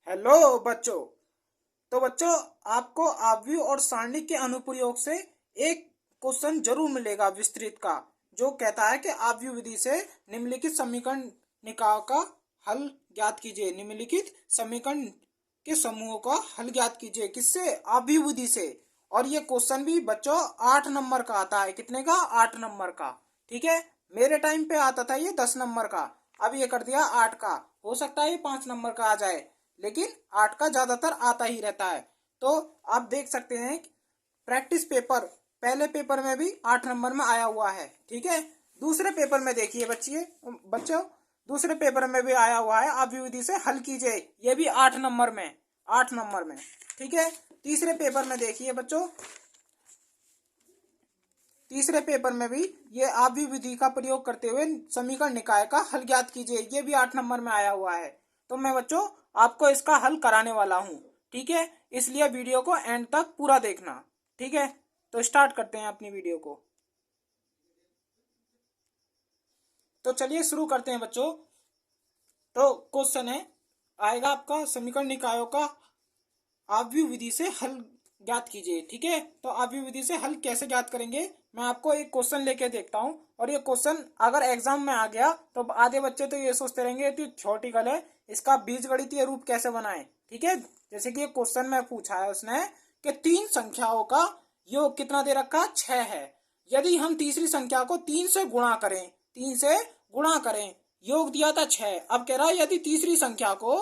Hello बच्चों। तो बच्चों, आपको आव्यूह और सारणिक के अनुप्रयोग से एक क्वेश्चन जरूर मिलेगा विस्तृत का, जो कहता है कि आव्यूह विधि से निम्नलिखित समीकरण निकायों का हल ज्ञात कीजिए। निम्नलिखित समीकरण के समूहों का हल ज्ञात कीजिए। किससे? आव्यूह विधि से। और ये क्वेश्चन भी बच्चों 8 नंबर का आता है। कितने का? 8 नंबर का। ठीक है, मेरे टाइम पे आता था ये 10 नंबर का, अब ये कर दिया 8 का। हो सकता है ये 5 नंबर का आ जाए, लेकिन 8 का ज्यादातर आता ही रहता है। तो आप देख सकते हैं प्रैक्टिस पेपर पहले पेपर में भी 8 नंबर में आया हुआ है। ठीक है, दूसरे पेपर में देखिए बच्चों, दूसरे पेपर में भी आया हुआ है, आप विधि से हल कीजिए, ये भी 8 नंबर में। 8 नंबर में। ठीक है, तीसरे पेपर में देखिए बच्चों, तीसरे पेपर में भी ये आव्यूह विधि का प्रयोग करते हुए समीकरण निकाय का हल ज्ञात कीजिए, ये भी 8 नंबर में आया हुआ है। तो मैं बच्चों आपको इसका हल कराने वाला हूँ। ठीक है, इसलिए वीडियो को एंड तक पूरा देखना। ठीक है, तो स्टार्ट करते हैं अपनी वीडियो को। तो चलिए शुरू करते हैं बच्चों। तो क्वेश्चन है, आएगा आपका समीकरण निकायों का आव्यूह विधि से हल ज्ञात कीजिए। ठीक है, तो आव्यूह विधि से हल कैसे ज्ञात करेंगे, मैं आपको एक क्वेश्चन लेके देखता हूँ। और ये क्वेश्चन अगर एग्जाम में आ गया तो आधे बच्चे तो ये सोचते रहेंगे कि थ्योरेटिकल है, इसका बीजगणितीय रूप कैसे बनाए। ठीक है, जैसे कि क्वेश्चन में पूछा है उसने कि 3 संख्याओं का योग कितना दे रखा? 6 है। यदि हम तीसरी संख्या को 3 से गुणा करें, 3 से गुणा करें, योग दिया था 6। अब कह रहा है यदि तीसरी संख्या को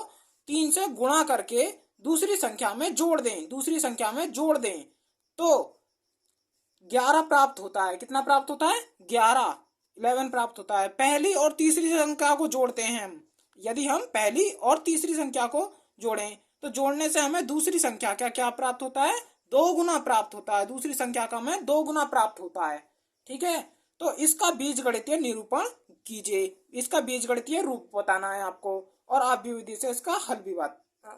3 से गुणा करके दूसरी संख्या में जोड़ दें, दूसरी संख्या में जोड़ दें, तो 11 प्राप्त होता है। कितना प्राप्त होता है? 11, 11 प्राप्त होता है। पहली और तीसरी संख्या को जोड़ते हैं हम। यदि हम पहली और तीसरी संख्या को जोड़ें तो जोड़ने से हमें दूसरी संख्या का क्या प्राप्त होता है? 2 गुना प्राप्त होता है। दूसरी संख्या का हमें 2 गुना प्राप्त होता है। ठीक है, तो इसका बीजगणितीय निरूपण कीजिए। इसका बीजगणितीय रूप बताना है आपको, और आव्यूह विधि से इसका हल भी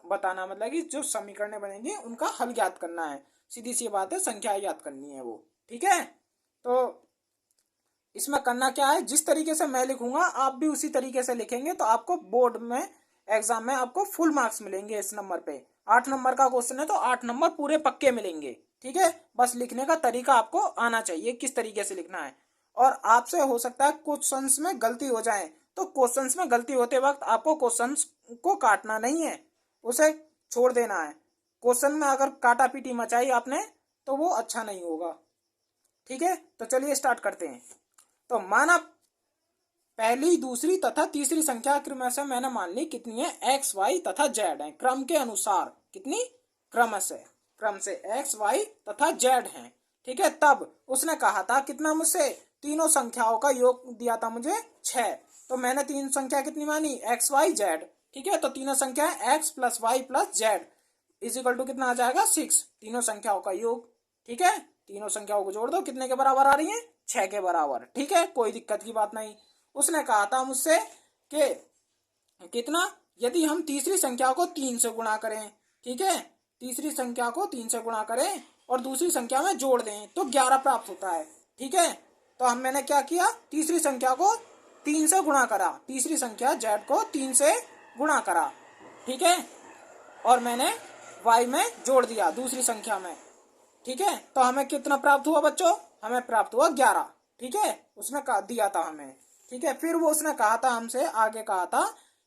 बताना, मतलब कि जो समीकरण बनेंगे उनका हल ज्ञात करना है। सीधी सी बात है, संख्या याद करनी है वो। ठीक है, तो इसमें करना क्या है, जिस तरीके से मैं लिखूंगा आप भी उसी तरीके से लिखेंगे, तो आपको बोर्ड में एग्जाम में आपको फुल मार्क्स मिलेंगे इस नंबर पे। 8 नंबर का क्वेश्चन है तो 8 नंबर पूरे पक्के मिलेंगे। ठीक है, बस लिखने का तरीका आपको आना चाहिए, किस तरीके से लिखना है। और आपसे हो सकता है क्वेश्चंस में गलती हो जाए, तो क्वेश्चंस में गलती होते वक्त आपको क्वेश्चंस को काटना नहीं है, उसे छोड़ देना है। क्वेश्चन में अगर काटा पीटी मचाई आपने तो वो अच्छा नहीं होगा। ठीक है, तो चलिए स्टार्ट करते हैं। तो माना पहली, दूसरी तथा तीसरी संख्या क्रम से मैंने मान ली कितनी है? एक्स, वाई तथा जेड है, क्रम के अनुसार। कितनी? क्रम से एक्स, वाई तथा जेड है। ठीक है, तब उसने कहा था कितना मुझसे? तीनों संख्याओं का योग दिया था मुझे 6। तो मैंने तीन संख्या कितनी मानी? X, y, z. ठीक है, तो तीनों संख्या x plus y plus z is equal to कितना आ जाएगा? 6। तीनों संख्याओं का योग। ठीक है, तीनों संख्याओं को जोड़ दो, कितने के बराबर आ रही है? 6 के बराबर। ठीक है, कोई दिक्कत की बात नहीं। उसने कहा था मुझसे कि कितना, यदि हम तीसरी संख्या को 3 से गुणा करें, ठीक है, तीसरी संख्या को 3 से गुणा करें और दूसरी संख्या में जोड़ दें तो 11 प्राप्त होता है। ठीक है, तो हम मैंने क्या किया, तीसरी संख्या को 3 से गुणा करा, तीसरी संख्या जेड को 3 से गुणा करा। ठीक है, और मैंने वाई में जोड़ दिया दूसरी संख्या में। ठीक है, तो हमें कितना प्राप्त हुआ बच्चों? हमें प्राप्त हुआ 11। ठीक है, उसने दिया था हमें। ठीक है, फिर वो उसने कहा था हमसे, आगे कहा था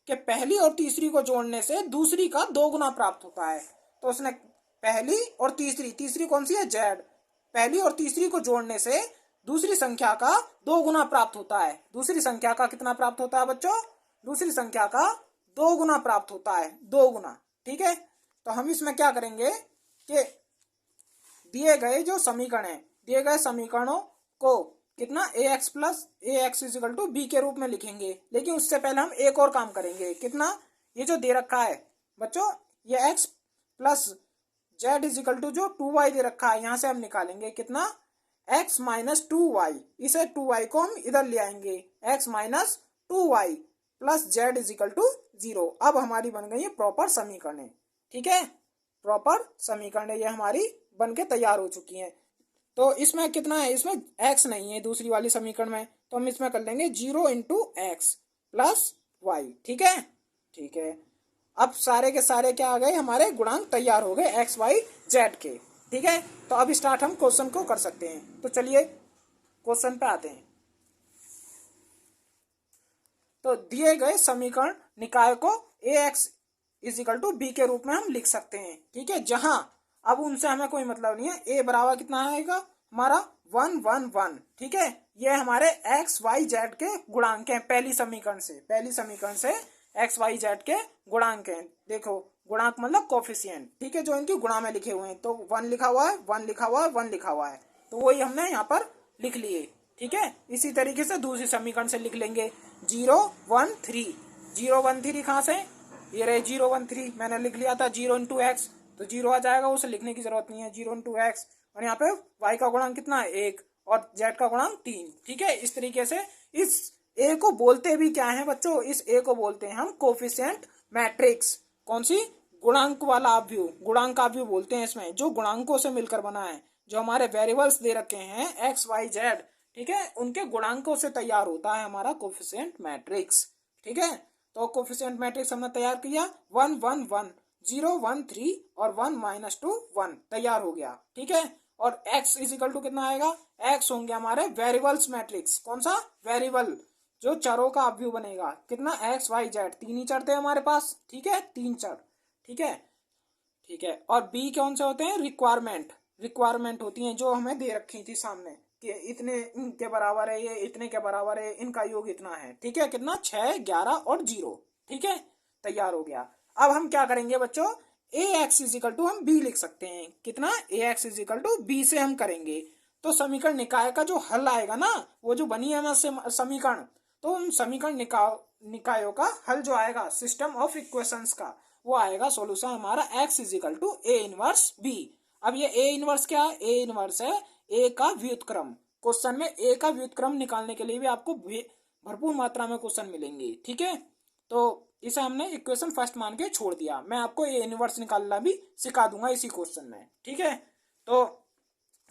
कि पहली और तीसरी को जोड़ने से दूसरी का 2 गुना प्राप्त होता है। तो उसने पहली और तीसरी, तीसरी कौन सी है? जेड। पहली और तीसरी को जोड़ने से दूसरी संख्या का 2 गुना प्राप्त होता है। दूसरी संख्या का कितना प्राप्त होता है बच्चों? दूसरी संख्या का 2 गुना प्राप्त होता है, 2 गुना। ठीक है, तो हम इसमें क्या करेंगे कि दिए गए जो समीकरण है, दिए गए समीकरणों को कितना A X plus A X equal to B के रूप में लिखेंगे। लेकिन उससे पहले हम एक और काम करेंगे। कितना? ये जो दे रखा है बच्चों, ये x plus z is equal to जो 2y दे रखा है, यहां से हम निकालेंगे कितना? x minus 2y। इसे 2y को हम इधर ले आएंगे, x minus 2y plus z is equal to 0। अब हमारी बन गई है प्रॉपर समीकरण। ठीक है, प्रॉपर समीकरण ये हमारी बन के तैयार हो चुकी हैं। तो इसमें कितना है? इसमें x नहीं है दूसरी वाली समीकरण में, तो हम इसमें कर लेंगे 0 इंटू एक्स प्लस वाई। ठीक है, ठीक है। अब सारे के सारे क्या आ गए, हमारे गुणांक तैयार हो गए एक्स वाई जेड के। ठीक है, तो अब स्टार्ट हम क्वेश्चन को कर सकते हैं। तो चलिए क्वेश्चन पे आते हैं। तो दिए गए समीकरण निकाय को A X is equal to B के रूप में हम लिख सकते हैं। ठीक है, जहां अब उनसे हमें कोई मतलब नहीं है। ए बराबर कितना आएगा हमारा 1 1 1। ठीक है, ये हमारे एक्स वाई जेड के गुणांक हैं पहली समीकरण से एक्स वाई जेड के गुणांक हैं। देखो गुणांक मतलब कोफिशिएंट। ठीक है, जो इनकी गुणा में लिखे हुए हैं। तो 1 लिखा हुआ है, 1 लिखा हुआ है, 1 लिखा हुआ है, तो वही हमने यहाँ पर लिख लिए। ठीक है, इसी तरीके से दूसरी समीकरण से लिख लेंगे 0 1 3। 0 1 3 कहाँ से, ये रहे 0 1 3, मैंने लिख लिया था 0 इंटू एक्स, तो 0 आ जाएगा, उसे लिखने की जरूरत नहीं है। 0 इंटू एक्स, और यहाँ पे y का गुणांक कितना है 1 और z का गुणांक 3। ठीक है, इस तरीके से इस a को बोलते भी क्या है बच्चों, इस a को बोलते हैं हम कोफिशिएंट मैट्रिक्स। कौन सी, गुणांक वाला आव्यूह, गुणांक आव्यूह बोलते हैं इसमें, जो गुणांकों से मिलकर बना है। जो हमारे वेरिएबल्स दे रखे हैं एक्स वाई जेड, ठीक है, उनके गुणांकों से तैयार होता है हमारा कोफिशिएंट मैट्रिक्स। ठीक है, तो कोफिशिएंट मैट्रिक्स हमने तैयार किया 1 1 1, 0 1 3 और 1 -2 1 तैयार हो गया। ठीक है, और x इज इक्वल टू कितना आएगा, x होंगे हमारे वेरिएबल्स मैट्रिक्स। कौन सा, वेरिएबल, जो चरों का अवयव बनेगा। कितना, एक्स वाई जेड, 3 ही चर थे हमारे पास। ठीक है, 3 चर। ठीक है, ठीक है, और b कौन से होते हैं, रिक्वायरमेंट होती हैं, जो हमें दे रखी थी सामने कि इतने इनके बराबर है, ये इतने के बराबर है, इनका योग इतना है। ठीक है, कितना, 6 11 और 0। ठीक है, तैयार हो गया। अब हम क्या करेंगे बच्चों, A X is equal to हम बी लिख सकते हैं। कितना, A X is equal to B से हम करेंगे तो समीकरण निकाय का जो हल आएगा ना, वो जो बनी है ना समीकरण, तो उन समीकरण निकायों का हल जो आएगा सिस्टम ऑफ इक्वेशंस का, वो आएगा सॉल्यूशन हमारा x is equal to A inverse B. अब ये ए इनवर्स क्या है, ए इनवर्स है ए का व्युत्क्रम। क्वेश्चन में ए का व्युत्क्रम निकालने के लिए भी आपको भरपूर मात्रा में क्वेश्चन मिलेंगे। ठीक है, तो इसे हमने इक्वेशन फर्स्ट मान के छोड़ दिया। मैं आपको ए इनवर्स निकालना भी सिखा दूंगा इसी क्वेश्चन में। ठीक है, तो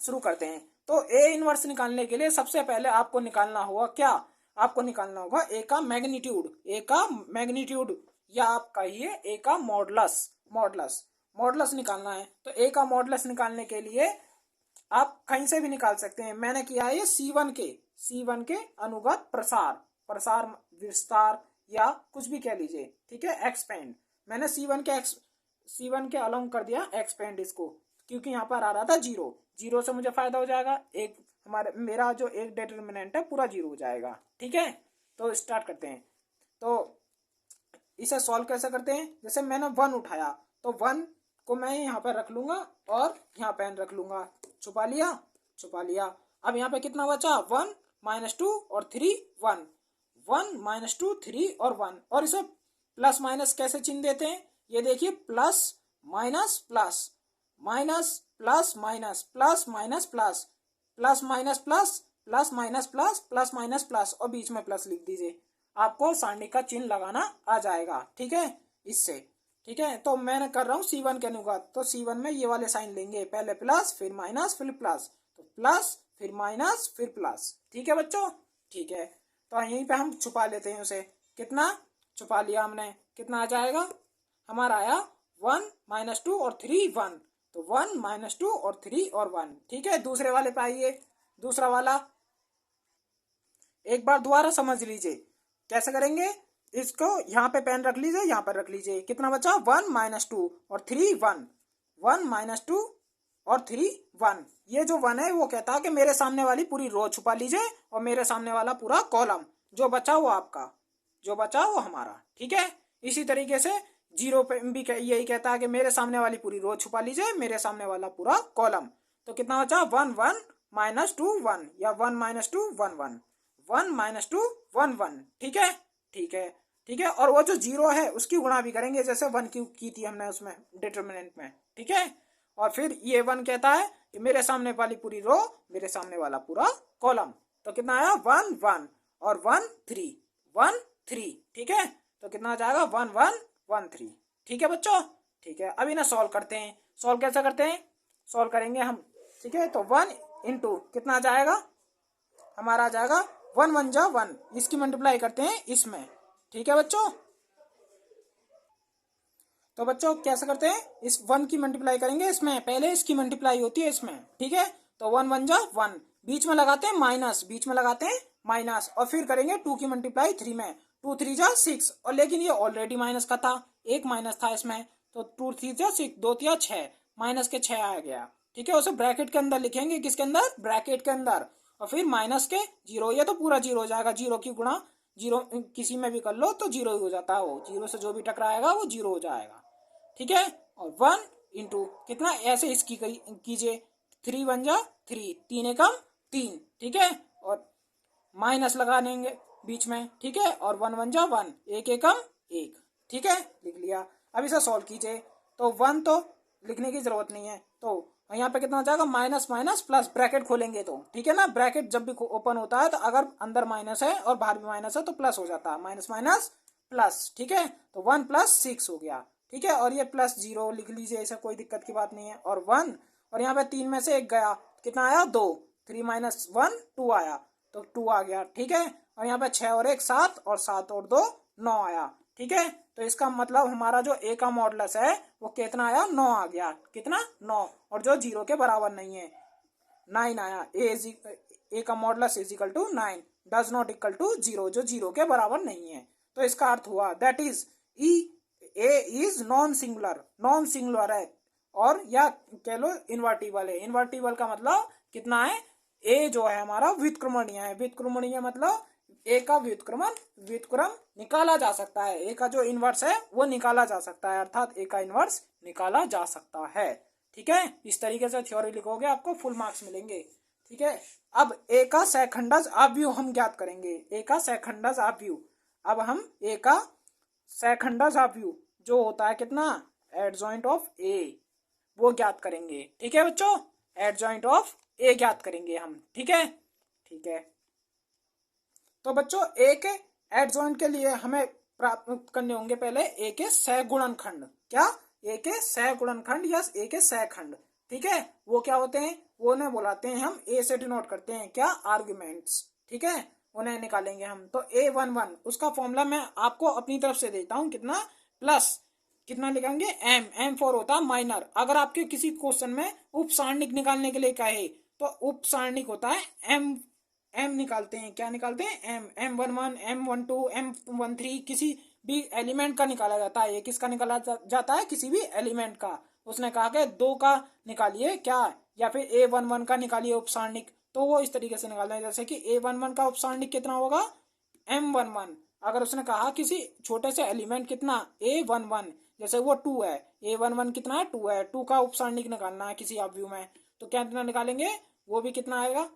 शुरू करते हैं। तो ए इनवर्स निकालने के लिए सबसे पहले आपको निकालना होगा क्या, आपको निकालना होगा ए का मैग्नीट्यूड, या आप कहिए ए का मॉडुलस निकालना है। तो ए का मॉडुलस निकालने के लिए आप कहीं से भी निकाल सकते हैं। मैंने किया है ये C1 के अनुगत प्रसार विस्तार या कुछ भी कह लीजिए। ठीक है, एक्सपेंड, मैंने C1 के अलोंग कर दिया एक्सपेंड इसको, क्योंकि यहाँ पर आ रहा था 0 से मुझे फायदा हो जाएगा। एक मेरा जो एक डिटर्मिनेंट है पूरा 0 हो जाएगा। ठीक है, तो स्टार्ट करते हैं। तो इसे सॉल्व कैसे करते हैं, जैसे मैंने 1 उठाया तो 1 को मैं यहाँ पर रख लूंगा और यहाँ पे रख लूंगा, छुपा लिया। अब यहाँ पे कितना बचा, 1 -2 और 3 1, 1 -2 3 और 1, और इसे प्लस माइनस कैसे चिन्ह देते हैं, ये देखिए, plus minus plus, minus plus minus, plus minus plus, plus minus plus, plus minus plus, plus minus plus, और बीच में प्लस लिख दीजिए, आपको सारणी का चिन्ह लगाना आ जाएगा। ठीक है, इससे। ठीक है, तो मैं कर रहा हूँ C1 के अनुगत, तो C1 में ये वाले साइन लेंगे, पहले प्लस फिर माइनस फिर प्लस, तो प्लस फिर माइनस फिर प्लस। ठीक है बच्चों, ठीक है, तो यहीं पे हम छुपा लेते हैं उसे। कितना छुपा लिया हमने, कितना आ जाएगा हमारा, आया 1 -2 और 3 1, तो 1 -2 और 3 और 1। ठीक है, दूसरे वाले पे आइए। दूसरा वाला एक बार दोबारा समझ लीजिए कैसे करेंगे इसको। यहाँ पे पेन रख लीजिए, यहाँ पर रख लीजिए। कितना बचा, 1 -2 और 3 1, 1 -2 और 3 1। ये जो 1 है वो कहता है कि मेरे सामने वाली पूरी रो छुपा लीजिए और मेरे सामने वाला पूरा कॉलम, जो बचा वो आपका, जो बचा वो हमारा। ठीक है, इसी तरीके से 0 पे भी यही कहता है कि मेरे सामने वाली पूरी रो छुपा लीजिए, मेरे सामने वाला पूरा कॉलम। तो कितना बचा, 1 1 -2 1, या 1 -2 1 1, 1 -2 1 1। ठीक है, ठीक है, ठीक है, और वो जो 0 है उसकी गुणा भी करेंगे, जैसे 1 की थी हमने उसमें डिटर्मिनेंट में। ठीक है, और फिर ये 1 कहता है कि मेरे सामने वाली पूरी रो, मेरे सामने वाला पूरा कॉलम। तो कितना आया, 1 1 और 1 3 1 3। ठीक है, तो कितना आ जाएगा, 1 1 1 3। ठीक है बच्चों, ठीक है, अब इन्हें सॉल्व करते हैं। सॉल्व कैसे करते हैं, सॉल्व करेंगे हम। ठीक है, तो 1 इंटू कितना आ जाएगा हमारा, आ जाएगा 1 1 जा 1, इसकी मल्टीप्लाई करते हैं इसमें। ठीक है बच्चों, तो बच्चों कैसे करते हैं, इस 1 की मल्टीप्लाई करेंगे इसमें, पहले इसकी मल्टीप्लाई होती है इसमें, ठीक है। तो 1 1 जा 1, बीच में लगाते हैं माइनस, बीच में लगाते हैं माइनस, और फिर करेंगे 2 की मल्टीप्लाई 3 में, 2 3 जा 6, और लेकिन ये ऑलरेडी माइनस का था, एक माइनस था इसमें, तो 2 3 जा 6, 2 3 6, माइनस के 6 आ गया, ठीक है। उसे ब्रैकेट के अंदर लिखेंगे, किसके अंदर, ब्रैकेट के अंदर, और फिर माइनस के 0, ये तो पूरा 0 हो जाएगा, 0 की गुणा 0 किसी में भी कर लो तो 0 ही हो जाता है, वो 0 से जो भी टकराएगा वो 0 हो जाएगा, ठीक है। और 1 इंटू कितना, ऐसे इसकी कीजिए, 3 1 जा 3, 3 एकम 3, ठीक है, और माइनस लगा देंगे बीच में, ठीक है, और 1 1 जा 1, एक एकम 1, ठीक है, लिख लिया। अब इसे सॉल्व कीजिए, तो 1 तो लिखने की जरूरत नहीं है, तो यहाँ पे कितना हो जाएगा, माइनस माइनस प्लस, ब्रैकेट खोलेंगे तो, ठीक है ना, ब्रैकेट जब भी ओपन होता है तो अगर अंदर माइनस है और बाहर भी माइनस है तो प्लस हो जाता है, माइनस माइनस प्लस, ठीक है। तो 1 + 6 हो गया, ठीक है, और ये +0 लिख लीजिए, ऐसा कोई दिक्कत की बात नहीं है, और 1, और यहाँ पे 3 में से 1 गया, कितना आया 2, 3 - 1 2 आया, तो 2 आ गया, ठीक है, और यहाँ पे 6 और 1 7, और 7 और 2 9 आया, ठीक है। तो इसका मतलब हमारा जो ए का मॉडुलस है वो कितना आया, 9 आ गया, कितना 9, और जो 0 के बराबर नहीं है 9 आया, ए का modulus = 9, does not equal to 0, जो 0 के बराबर नहीं है। तो इसका अर्थ हुआ that is a is non singular, non singular है, और या कह लो इन्वर्टिबल है। इन्वर्टिबल का मतलब कितना है, ए जो है हमारा व्युत्क्रमणीय है, व्युत्क्रमणीय मतलब ए का व्युत्क्रम निकाला जा सकता है, ए का जो इनवर्स है वो निकाला जा सकता है, अर्थात ए का इनवर्स निकाला जा सकता है, ठीक है। इस तरीके से थ्योरी लिखोगे आपको फुल मार्क्स मिलेंगे, ठीक है। अब ए का सहखंडज आव्यूह हम ज्ञात करेंगे, ए का सहखंडज आव्यूह, अब हम ए का सहखंडज आव्यूह जो होता है कितना, एडजॉइंट ऑफ ए, वो ज्ञात करेंगे, ठीक है बच्चों, एडजॉइंट ऑफ ए ज्ञात करेंगे हम, ठीक है, ठीक है। तो बच्चों ए के एडजॉइंट के लिए हमें प्राप्त करने होंगे पहले ए के सहगुणनखंड, क्या, ए के सहगुणनखंड या ए के सहखंड, ठीक है। वो क्या होते हैं, वो उन्हें बुलाते हैं हम, ए से डिनोट करते हैं क्या, आर्ग्यूमेंट्स, ठीक है, उन्हें निकालेंगे हम। तो A11 उसका फॉर्मूला मैं आपको अपनी तरफ से देता हूँ, कितना, प्लस कितना लिखेंगे, M4 होता है माइनर। अगर आपके किसी क्वेश्चन में उप सारणिक निकालने के लिए कहे तो उप सारणिक होता है M निकालते हैं, क्या निकालते हैं, M11 M12 M13, किसी भी एलिमेंट का निकाला जाता है, ये किसका निकाला जाता है, किसी भी एलिमेंट का। उसने कहा कि 2 का निकालिए क्या, या फिर A11 का निकालिए उप सारणिक, तो वो इस तरीके से निकालना है, जैसे कि A11 का उप सारणिक कितना होगा, M11। अगर उसने कहा किसी छोटे से एलिमेंट कितना, A11, जैसे वो 2 है, A11 कितना है, 2 है, 2 का उप सारणिक निकालना है किसी आव्यूह में, तो क्या कितना निकालेंगे, वो भी कितना आएगा,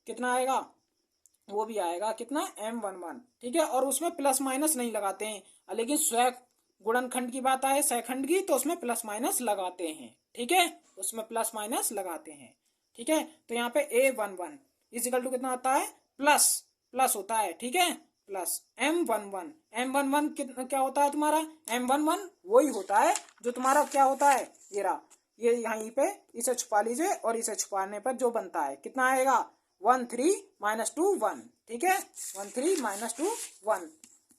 कितना आएगा, वो भी आएगा कितना, M11, ठीक है। और उसमें प्लस माइनस नहीं लगाते हैं, लेकिन स्व गुणनखंड की बात आए सहखंड की, तो उसमें प्लस माइनस लगाते हैं, ठीक है, उसमें प्लस माइनस लगाते हैं, ठीक है। तो यहाँ पे A11 = कितना आता है, प्लस प्लस होता है, ठीक है, प्लस M11 क्या होता है तुम्हारा, M11 वही होता है जो तुम्हारा क्या होता है, ये रहा, ये यहीं पे इसे छुपा लीजिए, और इसे छुपाने पर जो बनता है कितना आएगा, 1 3 - 2 1, ठीक है, 1 3 - 2 1,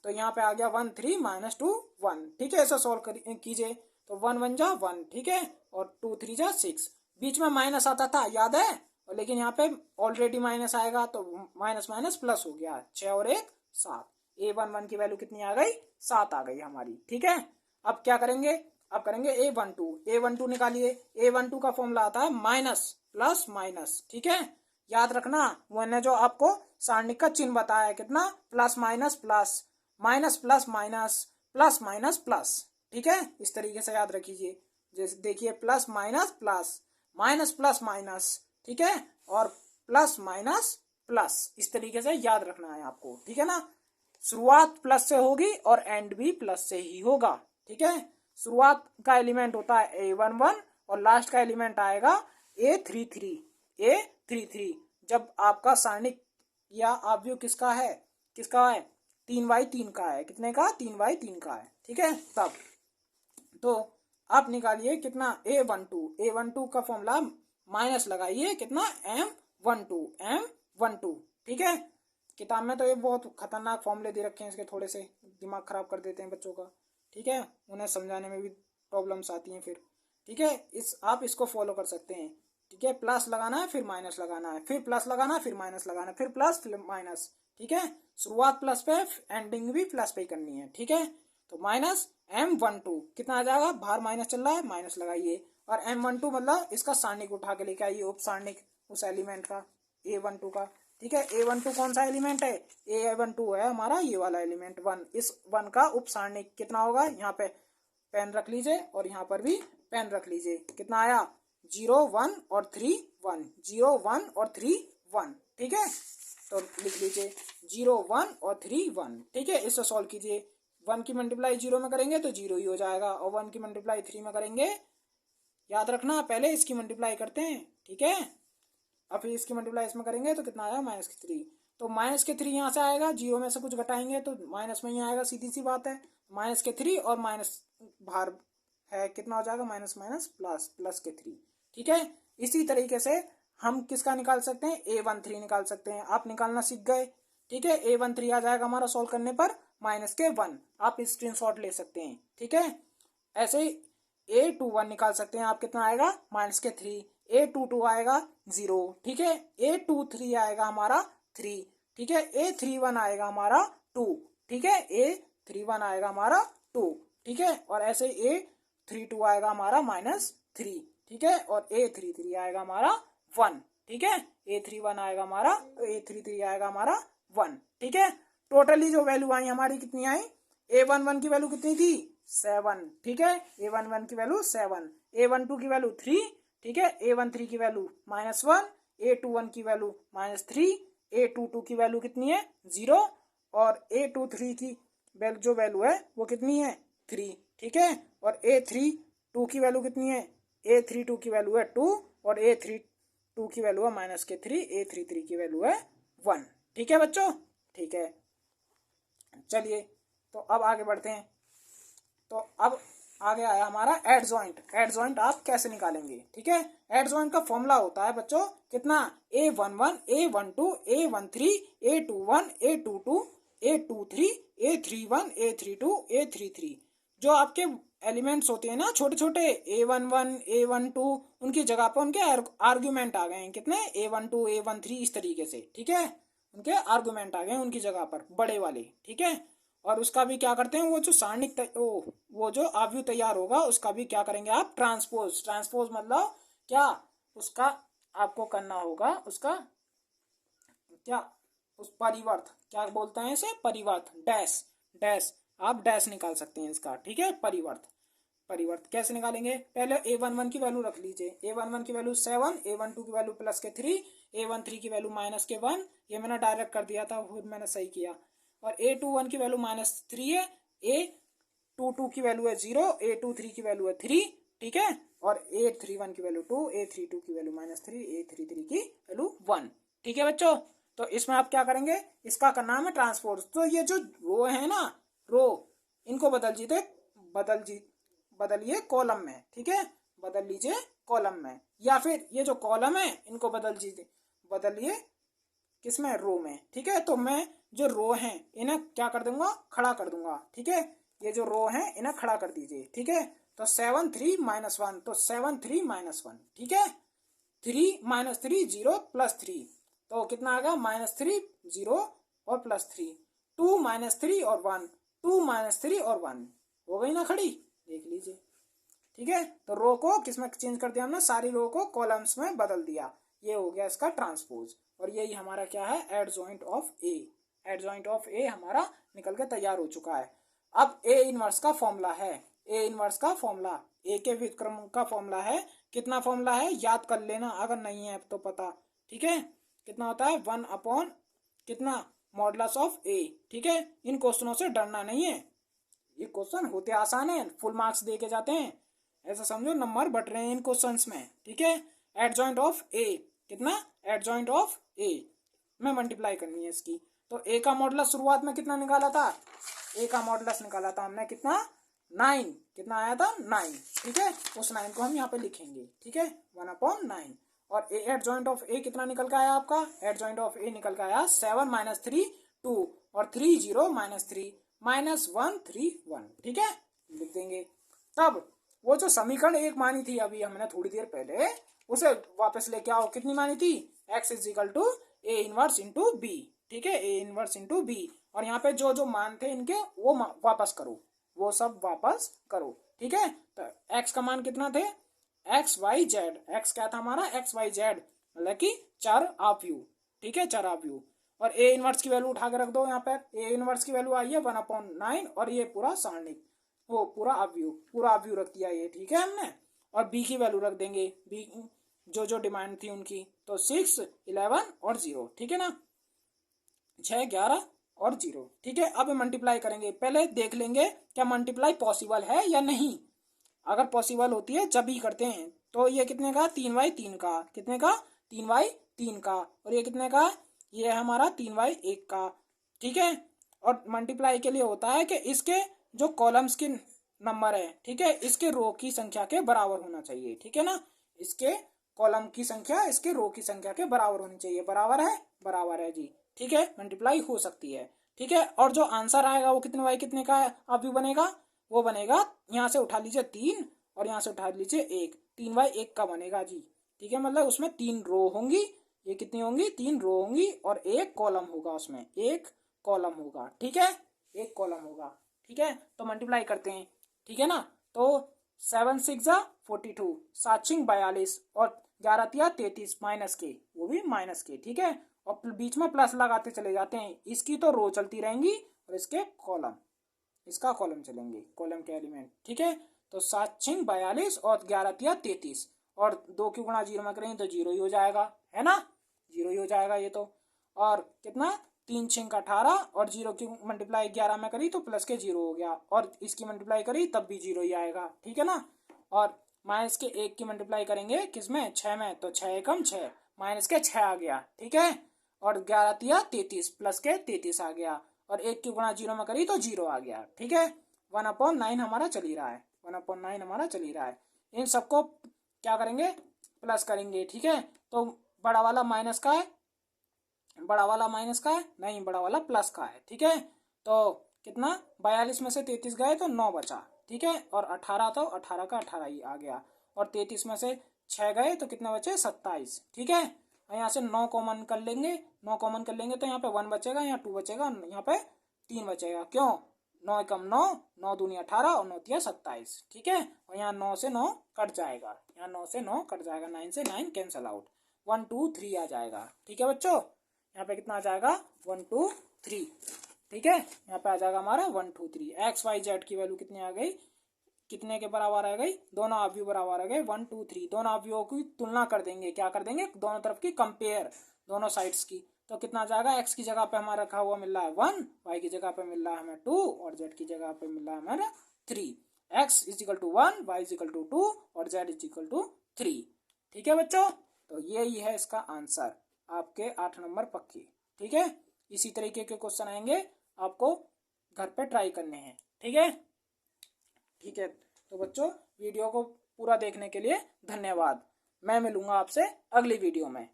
तो यहाँ पे आ गया 1 3 - 2 1, ठीक है। ऐसा सॉल्व कीजिए, तो 1 1 जा 1, ठीक है, और 2 3 जा 6, बीच में माइनस आता था याद है, और लेकिन यहाँ पे ऑलरेडी माइनस आएगा तो माइनस माइनस प्लस हो गया, 6 और 1 7, A11 की वैल्यू कितनी आ गई, 7 आ गई हमारी, ठीक है। अब क्या करेंगे, अब करेंगे A12 निकालिए, A12 का फॉर्मूला आता है माइनस प्लस माइनस, ठीक है, याद रखना, मैंने जो आपको सारणिक का चिन्ह बताया कितना, plus minus plus, minus plus minus, plus minus plus, ठीक है, इस तरीके से याद रखिए, जैसे देखिए plus minus plus, minus plus minus, ठीक है, और प्लस माइनस प्लस, इस तरीके से याद रखना है आपको, ठीक है ना। शुरुआत प्लस से होगी और एंड भी प्लस से ही होगा, ठीक है। शुरुआत का एलिमेंट होता है A11 और लास्ट का एलिमेंट आएगा A33। जब आपका सारणिक या आव्यूह किसका है, 3/3 का है, कितने का, 3/3 का है, ठीक है। तब तो आप निकालिए कितना, A12 का फॉर्मूला माइनस लगाइए कितना, M12, ठीक है। किताब में तो ये बहुत खतरनाक फॉर्मूले दे रखे हैं इसके, थोड़े से दिमाग खराब कर देते हैं बच्चों का, ठीक है, उन्हें समझाने में भी प्रॉब्लम्स आती हैं फिर। ठीक है, आप इसको फॉलो कर सकते हैं। ठीक है, प्लस लगाना है फिर माइनस लगाना है, फिर प्लस लगाना है फिर माइनस लगाना है, फिर प्लस फिर माइनस। ठीक है, शुरुआत प्लस पे, एंडिंग भी प्लस पे करनी है। ठीक है, तो -M12 कितना आ जाएगा, बाहर माइनस चल रहा है, माइनस लगाइए। और M12 मतलब इसका सारणिक उठा के लेके आइए, उप सारणिक उस एलिमेंट का, A12 का। ठीक है, A12 कौन सा एलिमेंट है, A12 है हमारा ये वाला एलिमेंट 1। इस 1 का उप सारणिक कितना होगा, यहाँ पे पेन रख लीजिए और यहाँ पर भी पेन रख लीजिए। कितना आया, 0 1 और 3 1, 0 1 और 3 1। ठीक है, तो लिख लीजिए 0 1 और 3 1। ठीक है, इससे सॉल्व कीजिए। 1 की मल्टीप्लाई 0 में करेंगे तो 0 ही हो जाएगा, और 1 की मल्टीप्लाई 3 में करेंगे, याद रखना पहले इसकी मल्टीप्लाई करते हैं। ठीक है, अब फिर इसकी मल्टीप्लाई इसमें करेंगे तो कितना आया, -3। तो -3 यहाँ से आएगा, 0 में से कुछ घटाएंगे तो माइनस में ही आएगा, सीधी सी बात है। -3 और माइनस बाहर है, कितना हो जाएगा, माइनस माइनस प्लस, +3। ठीक है, इसी तरीके से हम किसका निकाल सकते हैं, A13 निकाल सकते हैं। आप निकालना सीख गए। ठीक है, A13 आ जाएगा हमारा सॉल्व करने पर -1। आप स्क्रीनशॉट ले सकते हैं। ठीक है, ऐसे ही A21 निकाल सकते हैं आप, कितना आएगा, -3। A22 आएगा 0। ठीक है, A23 आएगा हमारा 3। ठीक है, A31 आएगा हमारा 2। ठीक है, A31 आएगा हमारा 2। ठीक है, और ऐसे A32 आएगा हमारा -3। ठीक है, और A33 आएगा हमारा 1। ठीक है, A31 आएगा हमारा, A33 आएगा हमारा 1। ठीक है, टोटली जो वैल्यू आई हमारी कितनी आई, A11 की वैल्यू कितनी थी, 7। ठीक है, A11 की वैल्यू 7, A12 की वैल्यू 3। ठीक है, A13 की वैल्यू -1, A21 की वैल्यू -3, A22 की वैल्यू कितनी है, 0, और A23 की जो वैल्यू है वो कितनी है, 3। ठीक है, और A32 की वैल्यू कितनी है, A32 की वैल्यू है 2, और A32 की वैल्यू है -3, A33 की वैल्यू है 1। ठीक है बच्चों, ठीक है, चलिए तो अब आगे बढ़ते हैं। तो अब आगे आया हमारा एड जॉइंट। एड जॉइंट आप कैसे निकालेंगे। ठीक है, एड जॉइंट का फॉर्मूला होता है बच्चों, कितना, A11 A12 A13 A21 A22 A23 A31 A32 A33। जो आपके एलिमेंट्स होते हैं ना छोटे छोटे, A11 A12, उनकी जगह पर उनके आर्ग्यूमेंट आ गए हैं, कितने, A12 A13, इस तरीके से। ठीक है, उनके आर्ग्यूमेंट आ गए हैं उनकी जगह पर, बड़े वाले। ठीक है, और उसका भी क्या करते हैं, वो जो सारणिक वो जो आव्यूह तैयार होगा उसका भी क्या करेंगे आप, ट्रांसपोज। ट्रांसपोज मतलब क्या, उसका आपको करना होगा, उसका क्या, उस परिवर्त, क्या बोलते हैं इसे, परिवर्त, डैश। डैश, आप डैश निकाल सकते हैं इसका। ठीक है, परिवर्त। परिवर्त कैसे निकालेंगे, पहले A11 की वैल्यू रख लीजिए। A11 की वैल्यू 7, A12 की वैल्यू +3, A13 की वैल्यू -1। ये मैंने डायरेक्ट कर दिया था, खुद मैंने सही किया। और A21 की वैल्यू -3 है, A22 की वैल्यू है 0, A23 की वैल्यू है 3। ठीक है, और A31 की वैल्यू 2, A32 की वैल्यू -3, A33 की वैल्यू 1। ठीक है बच्चों, तो इसमें आप क्या करेंगे, इसका करना है ट्रांसपोज। तो ये जो रो है ना, रो, इनको बदलिए कॉलम में। ठीक है, बदल लीजिए कॉलम में, या फिर ये जो कॉलम है इनको बदलिए किसमें, रो में। ठीक है, तो मैं जो रो हैं इन्हें क्या कर दूंगा, खड़ा कर दूंगा। ठीक है, ये जो रो हैं इन्हें खड़ा कर दीजिए। ठीक है, तो 7 3 -1, तो 7 3 -1। ठीक है, 3 -3 0 +3, तो कितना आएगा, -3 0 और +3, 2 -3 और 1, 2 -3 और 1, हो गई ना खड़ी, देख लीजिए। ठीक है, तो रो को किसमें चेंज कर दिया हमने, सारी रो को कॉलम्स में बदल दिया। ये हो गया इसका ट्रांसपोज, और यही हमारा क्या है, adjoint of A. Adjoint of A हमारा निकल के तैयार हो चुका है। अब ए इनवर्स का फॉर्मूला है, ए इनवर्स का फॉर्मूला, ए के व्युत्क्रम का फॉर्मूला है। कितना फॉर्मूला है, याद कर लेना अगर नहीं है तो पता। ठीक है, कितना होता है, 1 कितना, मॉडुलस ऑफ ए। ठीक है, इन क्वेश्चनों से डरना नहीं है, ये क्वेश्चन होते आसान है, फुल मार्क्स दे के जाते हैं, ऐसा समझो नंबर बट रहे हैं इन क्वेश्चंस में। ठीक है, एड जॉइंट ऑफ ए, कितना, एड जॉइंट ऑफ ए में मल्टीप्लाई करनी है इसकी। तो ए का मॉडुलस शुरुआत में कितना निकाला था, ए का मॉडुलस निकाला था हमने कितना, 9। कितना आया था, 9। ठीक है, उस 9 को हम यहाँ पे लिखेंगे। ठीक है, 1/9। और ए एड जॉइंट ऑफ ए कितना निकल के आया आपका, एड जॉइंट ऑफ ए निकल के आया 7 -3 2, और 3 0 -3 -1 3 1। ठीक है, लिख देंगे। तब वो जो समीकरण एक मानी थी अभी हमने थोड़ी देर पहले, उसे वापस लेके आओ। कितनी मानी थी? x is equal to A inverse into B. ठीक है, ए इनवर्स इंटू बी। और यहाँ पे जो जो मान थे इनके वो वापस करो, वो सब वापस करो। ठीक है, तो x का मान कितना थे? X y Z. एक्स क्या था हमारा? एक्स वाई जेड, मतलब कि चर अवयव। ठीक है, चर अवयव। और ए इनवर्स की वैल्यू उठा के रख दो यहाँ पे। ए इनवर्स की वैल्यू आई है 1/9 और ये पूरा सारणिक, वो पूरा अवयव रख दिया ये। ठीक है हमने। और बी की वैल्यू रख देंगे, बी जो जो डिमांड थी उनकी, तो 6, 11 और 0। ठीक है ना, 6, 11 और 0। ठीक है, अब मल्टीप्लाई करेंगे। पहले देख लेंगे क्या मल्टीप्लाई पॉसिबल है या नहीं। अगर पॉसिबल होती है जब ही करते हैं। तो ये कितने का? 3/3 का। कितने का? 3/3 का। और ये कितने का? ये है हमारा 3/1 का। ठीक है, और मल्टीप्लाई के लिए होता है कि इसके जो कॉलम्स के नंबर है, ठीक है, इसके रो की संख्या के बराबर होना चाहिए। ठीक है ना, इसके कॉलम की संख्या इसके रो की संख्या के बराबर होनी चाहिए। बराबर है? बराबर है जी। ठीक है, मल्टीप्लाई हो सकती है। ठीक है, और जो आंसर आएगा वो कितने बाई कितने का अवयव बनेगा? वो बनेगा, यहाँ से उठा लीजिए 3 और यहाँ से उठा लीजिए 1, 3/1 का बनेगा जी। ठीक है, मतलब उसमें 3 रो होंगी। ये कितनी होंगी? 3 रो होंगी और एक कॉलम होगा, उसमें एक कॉलम होगा। ठीक है, एक कॉलम होगा। ठीक है, तो मल्टीप्लाई करते हैं। ठीक है ना, तो 7 6 42, 7 6 42 और 11 तिया 33 माइनस के, वो भी माइनस के। ठीक है, और बीच में प्लस लगाते चले जाते हैं। इसकी तो रो चलती रहेंगी और इसके कॉलम, इसका कॉलम चलेंगे, कॉलम के एलिमेंट। ठीक है, तो 7 6 42 और 11 तिया 33 और 2 की गुणा 0 में करेंगे तो 0 ही हो जाएगा, है ना? 0 ही हो जाएगा ये तो। और कितना? 3 6 18 और 0 की मल्टीप्लाई 11 में करी तो प्लस के 0 हो गया, और इसकी मल्टीप्लाई करी तब भी 0 ही आएगा। ठीक है ना, और माइनस के 1 की मल्टीप्लाई करेंगे किसमें? 6 में, तो 6 एकम 6, माइनस के 6 आ गया। ठीक है, और 11 तिया 33 प्लस के 33 आ गया, और 1 की गुणा 0 में करी तो 0 आ गया। ठीक है, 1/9 हमारा चल ही रहा है, 1/9 हमारा चल ही रहा है। इन सबको क्या करेंगे? प्लस करेंगे। ठीक है, तो बड़ा वाला माइनस का है, बड़ा वाला माइनस का है नहीं, बड़ा वाला प्लस का है। ठीक है, तो कितना? 42 में से 33 गए तो 9 बचा। ठीक है, और 18 तो 18 का 18 ही आ गया, और 33 में से 6 गए तो कितने बचे? 27। ठीक है, और यहाँ से 9 कॉमन कर लेंगे, 9 कॉमन कर लेंगे तो यहाँ पे 1 बचेगा, यहाँ 2 बचेगा, यहाँ पे 3 बचेगा। क्यों? 9 एकम 9, 9 दूनी 18 और 9 तिया 27। ठीक है, और यहाँ 9 से 9 कट जाएगा, यहाँ 9 से 9 कट जाएगा, 9 से 9 कैंसल आउट, 1 2 3 आ जाएगा। ठीक है बच्चों, यहाँ पे कितना आ जाएगा? 1 2 3। ठीक है, यहाँ पे आ जाएगा हमारा 1 2 3। एक्स वाई जेड की वैल्यू कितनी आ गई? कितने के बराबर आ गई? दोनों अवयव बराबर आ गए 1 2 3। दोनों अवयवों की तुलना कर देंगे। क्या कर देंगे? दोनों तरफ की कंपेयर, दोनों साइड्स की। तो कितना आ जाएगा? एक्स की जगह पे हमारा रखा हुआ मिल रहा है 1, वाई की जगह पे मिल रहा है हमें 2 और जेड की जगह पे मिल रहा है हमारा 3। X is equal to 1, y is equal to 2 और जेड इज इक्वल टू 3। ठीक है बच्चों, तो यही है इसका आंसर, आपके 8 नंबर पक्की। ठीक है, इसी तरीके के क्वेश्चन आएंगे, आपको घर पे ट्राई करने हैं। ठीक है, ठीक है, तो बच्चों वीडियो को पूरा देखने के लिए धन्यवाद। मैं मिलूंगा आपसे अगली वीडियो में।